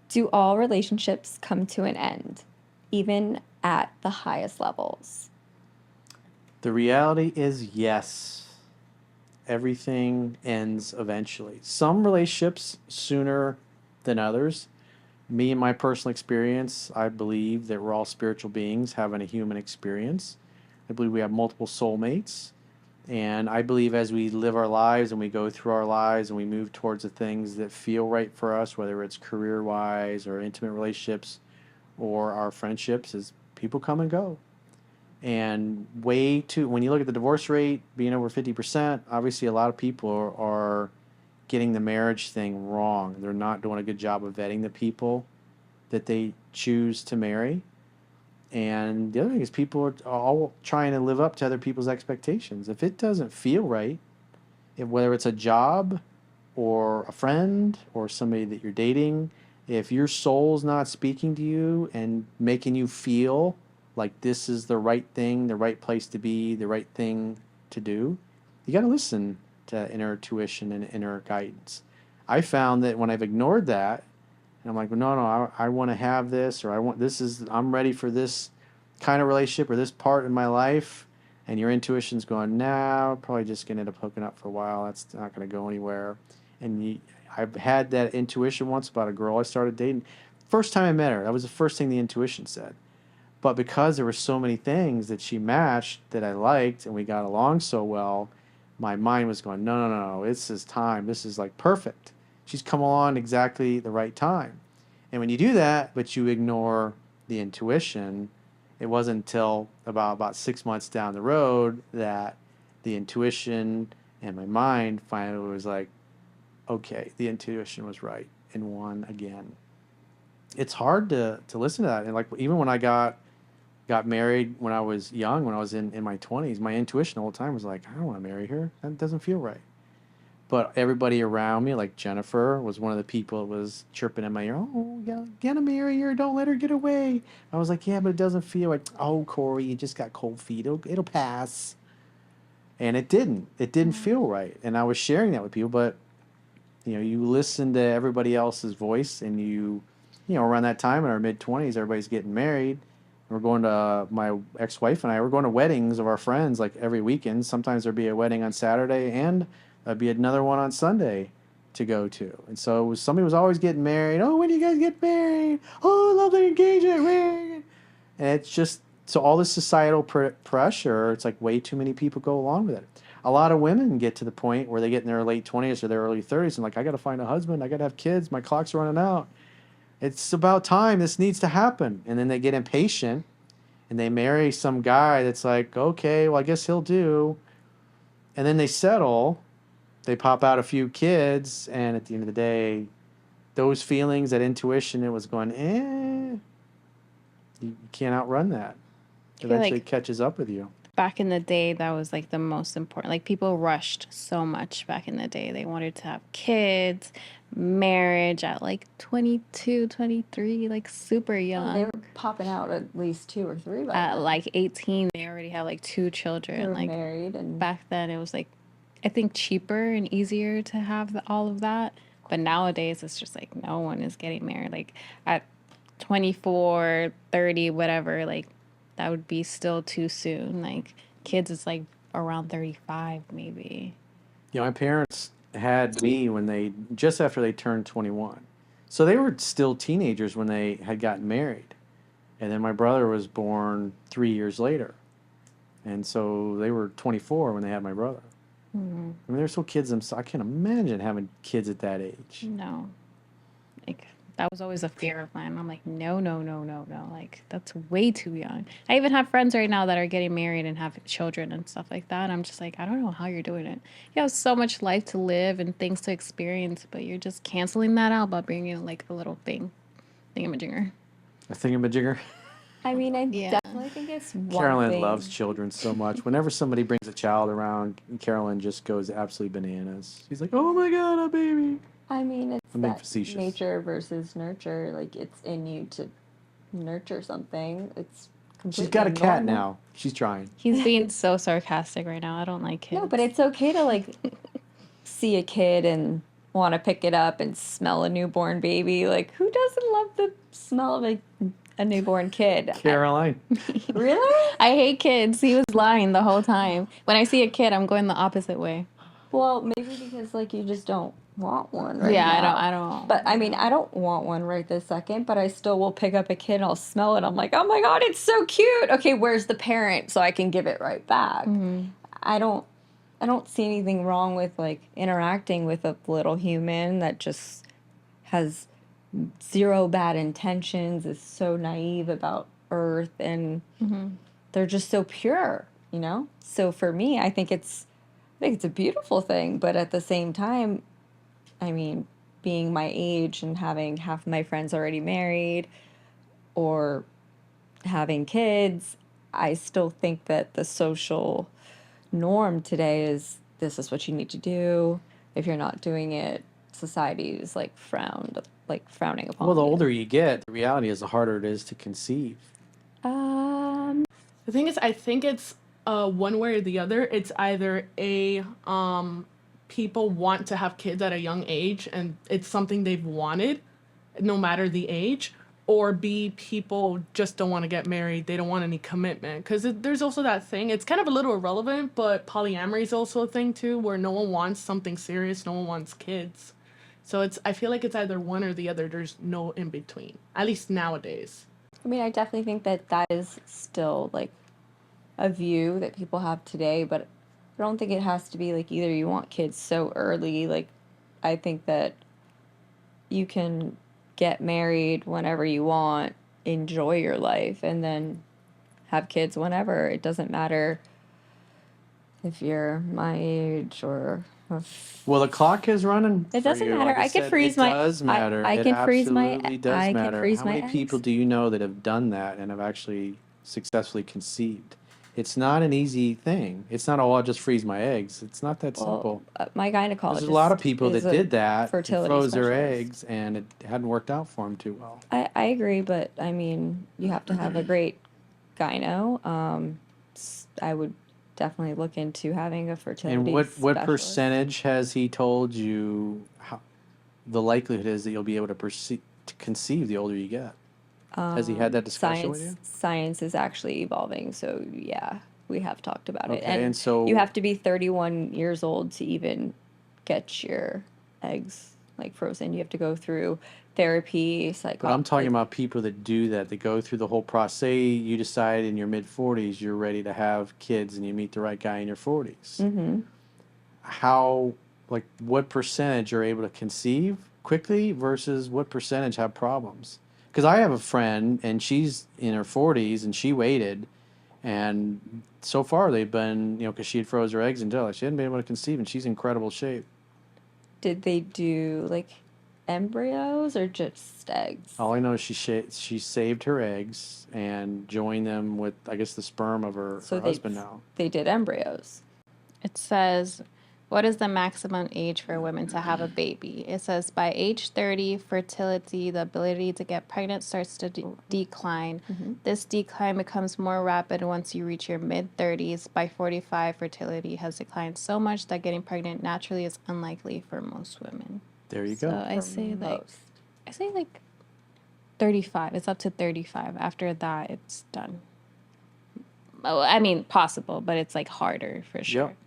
Do all relationships come to an end, even at the highest levels? The reality is yes. Everything ends eventually. Some relationships sooner than others. Me and my personal experience, I believe that we're all spiritual beings having a human experience. I believe we have multiple soulmates. And I believe as we live our lives and we go through our lives and we move towards the things that feel right for us, whether it's career wise or intimate relationships or our friendships, is people come and go. And when you look at the divorce rate being over 50%, obviously a lot of people are getting the marriage thing wrong. They're not doing a good job of vetting the people that they choose to marry. And the other thing is people are all trying to live up to other people's expectations. If it doesn't feel right, whether it's a job or a friend or somebody that you're dating, if your soul's not speaking to you and making you feel like this is the right thing, the right place to be, the right thing to do, you got to listen to inner tuition and inner guidance. I found that when I've ignored that, and I'm like, well, no, I want to have this, or I'm ready for this kind of relationship or this part in my life. And your intuition's going, nah, probably just going to end up hooking up for a while. That's not going to go anywhere. I've had that intuition once about a girl I started dating. First time I met her, that was the first thing the intuition said. But because there were so many things that she matched that I liked and we got along so well, my mind was going, no, no, no, this is time. This is like perfect. She's come along exactly the right time. And when you do that, but you ignore the intuition, it wasn't until about 6 months down the road that the intuition and my mind finally was like, okay, the intuition was right and won again. It's hard to listen to that. And like even when I got married when I was young, when I was in my 20s, my intuition all the time was like, I don't want to marry her. That doesn't feel right. But everybody around me, like Jennifer, was one of the people that was chirping in my ear, oh, yeah, gonna marry her. Don't let her get away. I was like, yeah, but it doesn't feel like, oh, Corey, you just got cold feet. It'll pass. And it didn't. It didn't feel right. And I was sharing that with people, but you listen to everybody else's voice, and around that time in our mid 20s, everybody's getting married. We're going to my ex-wife and I. We're going to weddings of our friends like every weekend. Sometimes there'd be a wedding on Saturday, and there'd be another one on Sunday to go to. And so somebody was always getting married. Oh, when do you guys get married? Oh, I love the engagement ring. And it's just so all this societal pressure. It's like way too many people go along with it. A lot of women get to the point where they get in their late 20s or their early 30s and like, I got to find a husband. I got to have kids. My clock's running out. It's about time. This needs to happen. And then they get impatient and they marry some guy that's like, okay, well, I guess he'll do. And then they settle. They pop out a few kids. And at the end of the day, those feelings, that intuition, it was going, you can't outrun that. I feel Eventually like it catches up with you. back in the day, that was like the most important. Like people rushed so much back in the day. They wanted to have kids, marriage at like 22, 23, like super young. They were popping out at least 2 or 3 by At then. like 18, they already have like 2 They children. were Like married and back then, it was like, I think cheaper and easier to have all of that. But nowadays, it's just like no one is getting married. Like at 24, 30, whatever, like that would be still too soon. Like kids is like around 35 maybe. My parents had me just after they turned 21. So they were still teenagers when they had gotten married. And then my brother was born 3 years later. And so they were 24 when they had my brother. I mean, they're still kids themselves. I can't imagine having kids at that age. No. Like that was always a fear of mine. I'm like, no, no, no, no, no. Like that's way too young. I even have friends right now that are getting married and have children and stuff like that. I'm just like, I don't know how you're doing it. You have so much life to live and things to experience, but you're just canceling that out by bringing like a little thingamajinger. A thingamajigger. I mean, I Yeah. definitely think it's one Carolyn thing. loves children so much. Whenever somebody brings a child around, Carolyn just goes absolutely bananas. She's like, oh my God, a baby. I mean, it's I'm being that facetious. nature versus nurture. Like, it's in you to nurture something. It's completely She's got a cat normal. now. She's trying. He's being so sarcastic right now. I don't like kids. No, but it's okay to, like, see a kid and want to pick it up and smell a newborn baby. Like, who doesn't love the smell of a newborn kid? Caroline. Really? I hate kids. He was lying the whole time. When I see a kid, I'm going the opposite way. Well, maybe because like you just don't want one right Yeah, now. I don't. But I mean, I don't want one right this second, but I still will pick up a kid and I'll smell it. I'm like, oh my God, it's so cute. Okay, where's the parent so I can give it right back? I don't I don't see anything wrong with like interacting with a little human that just has zero bad intentions, is so naive about Earth, and they're just so pure, you know? So for me, I think it's a beautiful thing, but at the same time, I mean, being my age and having half of my friends already married or having kids, I still think that the social norm today is this is what you need to do. If you're not doing it, society is like frowning upon Well, the you. older you get, the reality is the harder it is to conceive. The thing is, I think it's one way or the other. It's either people want to have kids at a young age and it's something they've wanted, no matter the age, or B, people just don't want to get married. They don't want any commitment. Because there's also that thing, it's kind of a little irrelevant, but polyamory is also a thing too, where no one wants something serious, no one wants kids. So I feel like it's either one or the other. There's no in between, at least nowadays. I mean, I definitely think that that is still like a view that people have today, but I don't think it has to be like either you want kids so early. Like, I think that you can get married whenever you want, enjoy your life, and then have kids whenever. It doesn't matter if you're my age or. Well, the clock is running. It for doesn't you. matter. Like I could said, freeze it my. does matter. I It can freeze my. absolutely does I matter. can freeze How my many people eggs. do you know that have done that and have actually successfully conceived? It's not an easy thing. It's not, oh, I'll just freeze my eggs. It's not that simple. My gynecologist. There's a lot of people is that a did that and fertility froze their specialist. eggs, and it hadn't worked out for them too well. I agree, but I mean, you have to have a great gyno. I would definitely look into having a fertility And what specialist. percentage has he told you how, the likelihood is that you'll be able to conceive the older you get? Has he had that discussion with you? Science is actually evolving, so yeah, we have talked about it. Okay, and so you have to be 31 years old to even get your eggs like frozen. You have to go through therapy, But I'm talking about people that do that. They go through the whole process. Say you decide in your mid 40s you're ready to have kids, and you meet the right guy in your 40s. Mm-hmm. How, like, what percentage are able to conceive quickly versus what percentage have problems? Because I have a friend, and she's in her 40s, and she waited, and so far they've been, because she had froze her eggs until she hadn't been able to conceive, and she's in incredible shape. Did they do like embryos or just eggs? All I know is she saved her eggs and joined them with, I guess, the sperm of her husband now. They did embryos. It says, what is the maximum age for women to have a baby? It says by age 30, fertility, the ability to get pregnant starts to decline. This decline becomes more rapid once you reach your mid 30s. By 45, fertility has declined so much that getting pregnant naturally is unlikely for most women. There you So go. I say like 35. It's up to 35. After that, it's done. Oh, I mean, possible, but it's like harder for sure. Yep.